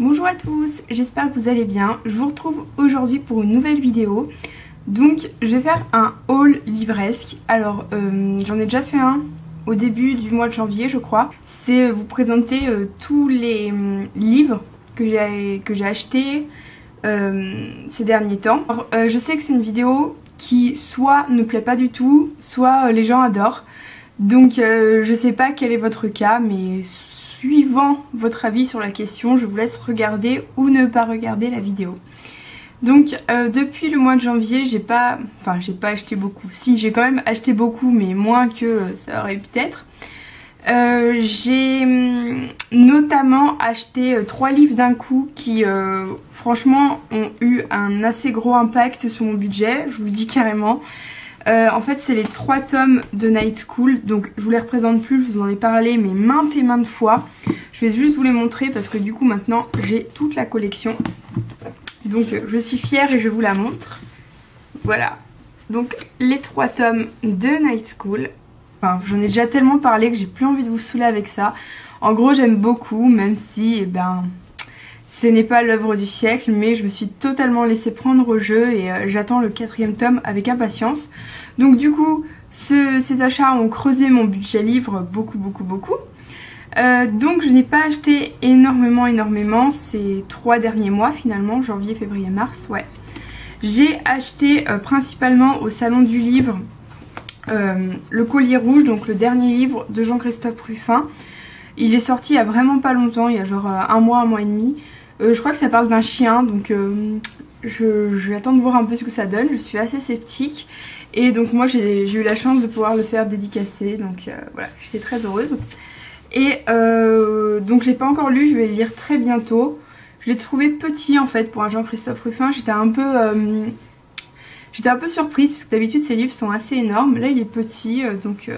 Bonjour à tous, j'espère que vous allez bien. Je vous retrouve aujourd'hui pour une nouvelle vidéo. Donc je vais faire un haul livresque. Alors j'en ai déjà fait un au début du mois de janvier je crois. C'est vous présenter tous les livres que j'ai achetés ces derniers temps. Alors, je sais que c'est une vidéo qui soit ne plaît pas du tout, soit les gens adorent. Donc je sais pas quel est votre cas, mais suivant votre avis sur la question, je vous laisse regarder ou ne pas regarder la vidéo. Donc depuis le mois de janvier, j'ai pas acheté beaucoup. Si, j'ai quand même acheté beaucoup, mais moins que ça aurait pu être. J'ai notamment acheté 3 livres d'un coup qui franchement ont eu un assez gros impact sur mon budget, je vous le dis carrément. En fait c'est les 3 tomes de Night School, donc je vous les représente plus, je vous en ai parlé mais maintes et maintes fois. Je vais juste vous les montrer parce que du coup maintenant j'ai toute la collection. Donc je suis fière et je vous la montre. Voilà, donc les 3 tomes de Night School. Enfin, j'en ai déjà tellement parlé que j'ai plus envie de vous saouler avec ça. En gros j'aime beaucoup, même si ce n'est pas l'œuvre du siècle, mais je me suis totalement laissée prendre au jeu et j'attends le 4e tome avec impatience. Donc du coup, ces achats ont creusé mon budget livre beaucoup. Donc je n'ai pas acheté énormément ces 3 derniers mois finalement, janvier, février, mars, ouais. J'ai acheté principalement au salon du livre Le Collier Rouge, donc le dernier livre de Jean-Christophe Rufin. Il est sorti il y a vraiment pas longtemps, il y a genre un mois et demi. Je crois que ça parle d'un chien, donc je vais attendre de voir un peu ce que ça donne. Je suis assez sceptique et donc moi j'ai eu la chance de pouvoir le faire dédicacer, donc voilà, j'étais très heureuse. Et donc je l'ai pas encore lu, je vais le lire très bientôt. Je l'ai trouvé petit en fait pour un Jean-Christophe Rufin, j'étais un peu surprise parce que d'habitude ces livres sont assez énormes. Là il est petit, donc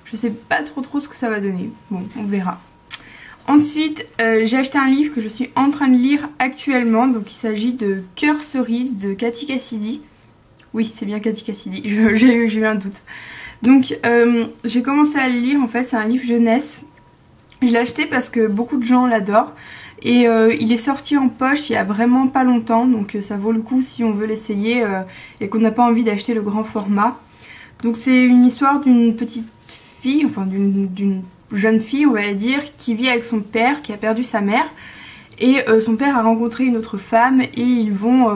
je sais pas trop ce que ça va donner, bon on verra. Ensuite, j'ai acheté un livre que je suis en train de lire actuellement. Donc il s'agit de Cœur Cerise de Cathy Cassidy. Oui, c'est bien Cathy Cassidy, j'ai eu un doute. Donc j'ai commencé à le lire, en fait c'est un livre jeunesse. Je l'ai acheté parce que beaucoup de gens l'adorent. Et il est sorti en poche il y a vraiment pas longtemps. Donc ça vaut le coup si on veut l'essayer et qu'on n'a pas envie d'acheter le grand format. Donc c'est une histoire d'une petite fille, enfin d'une jeune fille on va dire, qui vit avec son père qui a perdu sa mère. Et son père a rencontré une autre femme et ils vont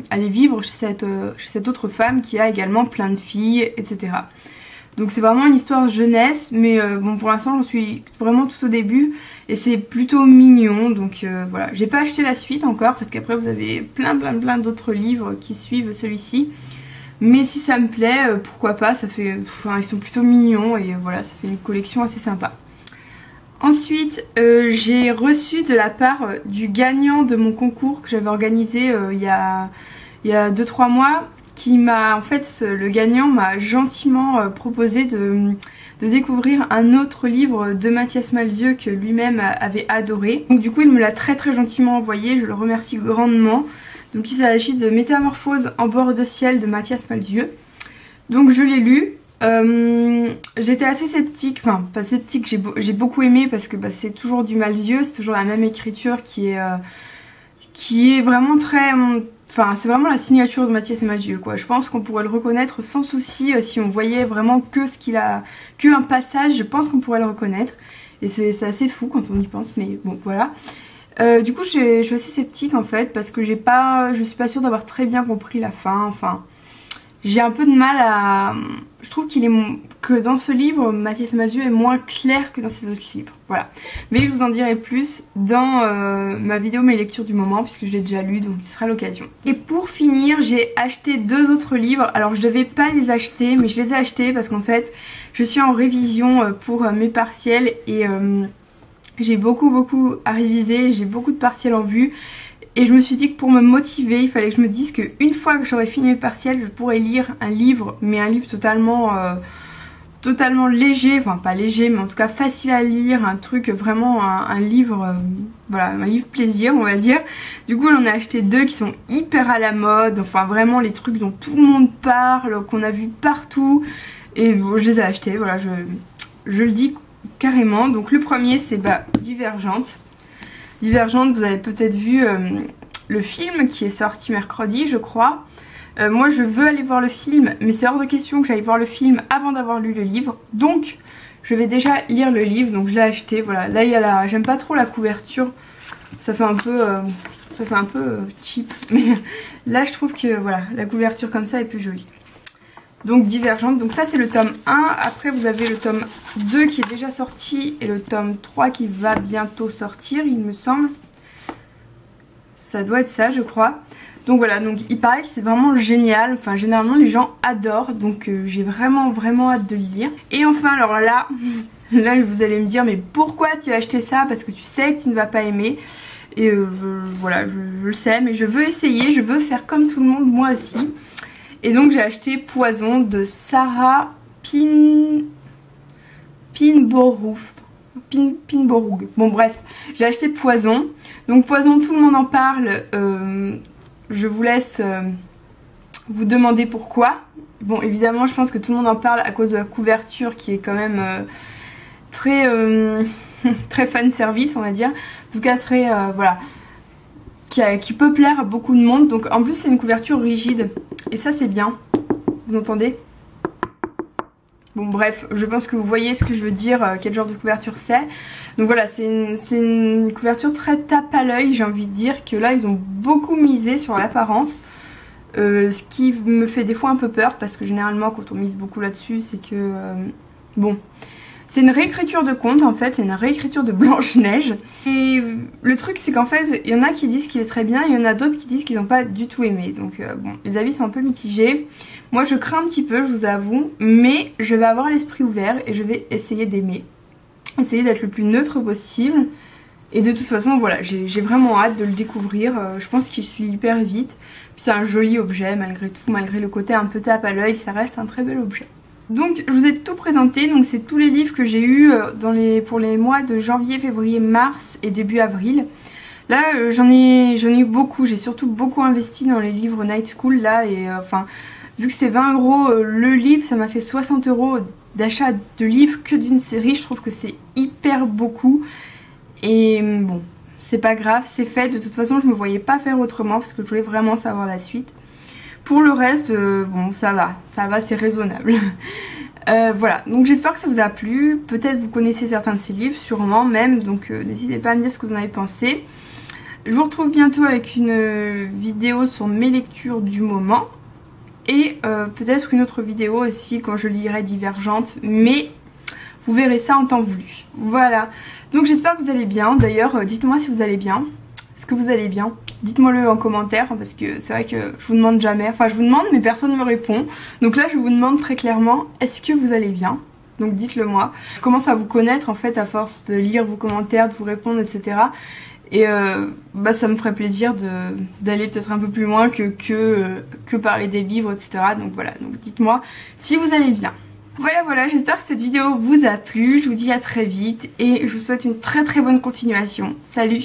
aller vivre chez cette autre femme qui a également plein de filles, etc. Donc c'est vraiment une histoire jeunesse, mais bon pour l'instant j'en suis vraiment tout au début et c'est plutôt mignon. Donc voilà, j'ai pas acheté la suite encore parce qu'après vous avez plein d'autres livres qui suivent celui-ci. Mais si ça me plaît, pourquoi pas, ça fait, ils sont plutôt mignons et voilà, ça fait une collection assez sympa. Ensuite, j'ai reçu de la part du gagnant de mon concours que j'avais organisé il y a 2-3 mois, qui m'a, en fait, le gagnant m'a gentiment proposé de découvrir un autre livre de Mathias Malzieu que lui-même avait adoré. Donc du coup, il me l'a très gentiment envoyé, je le remercie grandement. Donc il s'agit de Métamorphose en bord de ciel de Mathias Malzieu. Donc je l'ai lu. J'étais assez sceptique, enfin pas sceptique, j'ai beaucoup aimé parce que c'est toujours du Malzieu, c'est toujours la même écriture qui est vraiment très... Enfin c'est vraiment la signature de Mathias Malzieu quoi. Je pense qu'on pourrait le reconnaître sans souci si on voyait vraiment que un passage, je pense qu'on pourrait le reconnaître. Et c'est assez fou quand on y pense, mais bon voilà. Du coup je suis assez sceptique en fait parce que je suis pas sûre d'avoir très bien compris la fin, enfin... J'ai un peu de mal à... Je trouve que dans ce livre, Mathias Malzieu est moins clair que dans ses autres livres. Voilà. Mais je vous en dirai plus dans ma vidéo mes lectures du moment puisque je l'ai déjà lu, donc ce sera l'occasion. Et pour finir, j'ai acheté 2 autres livres. Alors je devais pas les acheter, mais je les ai achetés parce qu'en fait, je suis en révision pour mes partiels et j'ai beaucoup à réviser. J'ai beaucoup de partiels en vue. Et je me suis dit que pour me motiver, il fallait que je me dise qu'une fois que j'aurais fini mes partiels, je pourrais lire un livre, mais un livre totalement léger, enfin pas léger, mais en tout cas facile à lire, un truc vraiment un livre, voilà, un livre plaisir on va dire. Du coup j'en ai acheté 2 qui sont hyper à la mode, enfin vraiment les trucs dont tout le monde parle, qu'on a vu partout, et bon, je les ai achetés, voilà, je le dis carrément. Donc le premier c'est Divergente. Divergente, vous avez peut-être vu le film qui est sorti mercredi, je crois. Moi je veux aller voir le film, mais c'est hors de question que j'aille voir le film avant d'avoir lu le livre. Donc je vais déjà lire le livre, donc je l'ai acheté. Voilà, là il y a la... J'aime pas trop la couverture, ça fait un peu cheap. Mais là je trouve que voilà, la couverture comme ça est plus jolie. Donc Divergente, donc ça c'est le tome 1. Après vous avez le tome 2 qui est déjà sorti et le tome 3 qui va bientôt sortir, il me semble. Ça doit être ça je crois. Donc voilà, donc il paraît que c'est vraiment génial, enfin généralement les gens adorent, donc j'ai vraiment hâte de le lire. Et enfin alors là vous allez me dire mais pourquoi tu as acheté ça, parce que tu sais que tu ne vas pas aimer. Et voilà, je le sais, mais je veux essayer, je veux faire comme tout le monde, moi aussi. Et donc j'ai acheté Poison de Sarah Pinborough. Bon bref, j'ai acheté Poison. Donc Poison, tout le monde en parle. Je vous laisse vous demander pourquoi. Bon évidemment je pense que tout le monde en parle à cause de la couverture qui est quand même très fan service on va dire. En tout cas très voilà, qui peut plaire à beaucoup de monde. Donc en plus c'est une couverture rigide et ça c'est bien. Vous entendez? Bon bref, je pense que vous voyez ce que je veux dire, quel genre de couverture c'est. Donc voilà, c'est une couverture très tape à l'œil, j'ai envie de dire que là ils ont beaucoup misé sur l'apparence. Ce qui me fait des fois un peu peur parce que généralement quand on mise beaucoup là-dessus c'est que... bon, c'est une réécriture de conte en fait, c'est une réécriture de Blanche-Neige. Et le truc c'est qu'en fait il y en a qui disent qu'il est très bien et il y en a d'autres qui disent qu'ils n'ont pas du tout aimé. Donc bon, les avis sont un peu mitigés. Moi je crains un petit peu, je vous avoue, mais je vais avoir l'esprit ouvert et je vais essayer d'aimer. Essayer d'être le plus neutre possible. Et de toute façon voilà, j'ai vraiment hâte de le découvrir. Je pense qu'il se lit hyper vite. Puis c'est un joli objet malgré tout, malgré le côté un peu tape à l'œil, ça reste un très bel objet. Donc je vous ai tout présenté, donc c'est tous les livres que j'ai eu pour les mois de janvier, février, mars et début avril. Là j'en ai eu beaucoup, j'ai surtout beaucoup investi dans les livres Night School là et enfin vu que c'est 20 € le livre, ça m'a fait 60 € d'achat de livres que d'une série. Je trouve que c'est hyper beaucoup et bon c'est pas grave, c'est fait. De toute façon je me voyais pas faire autrement parce que je voulais vraiment savoir la suite. Pour le reste, bon ça va, c'est raisonnable. Voilà, donc j'espère que ça vous a plu. Peut-être vous connaissez certains de ces livres, sûrement même, donc n'hésitez pas à me dire ce que vous en avez pensé. Je vous retrouve bientôt avec une vidéo sur mes lectures du moment. Et peut-être une autre vidéo aussi quand je lirai Divergente, mais vous verrez ça en temps voulu. Voilà, donc j'espère que vous allez bien. D'ailleurs, dites-moi si vous allez bien. Est-ce que vous allez bien? Dites-moi le en commentaire parce que c'est vrai que je vous demande jamais. Enfin je vous demande mais personne ne me répond. Donc là je vous demande très clairement, est-ce que vous allez bien? Donc dites-le moi. Je commence à vous connaître en fait à force de lire vos commentaires, de vous répondre etc. Et bah ça me ferait plaisir d'aller peut-être un peu plus loin que parler des livres etc. Donc voilà, donc dites-moi si vous allez bien. Voilà, j'espère que cette vidéo vous a plu. Je vous dis à très vite et je vous souhaite une très bonne continuation. Salut!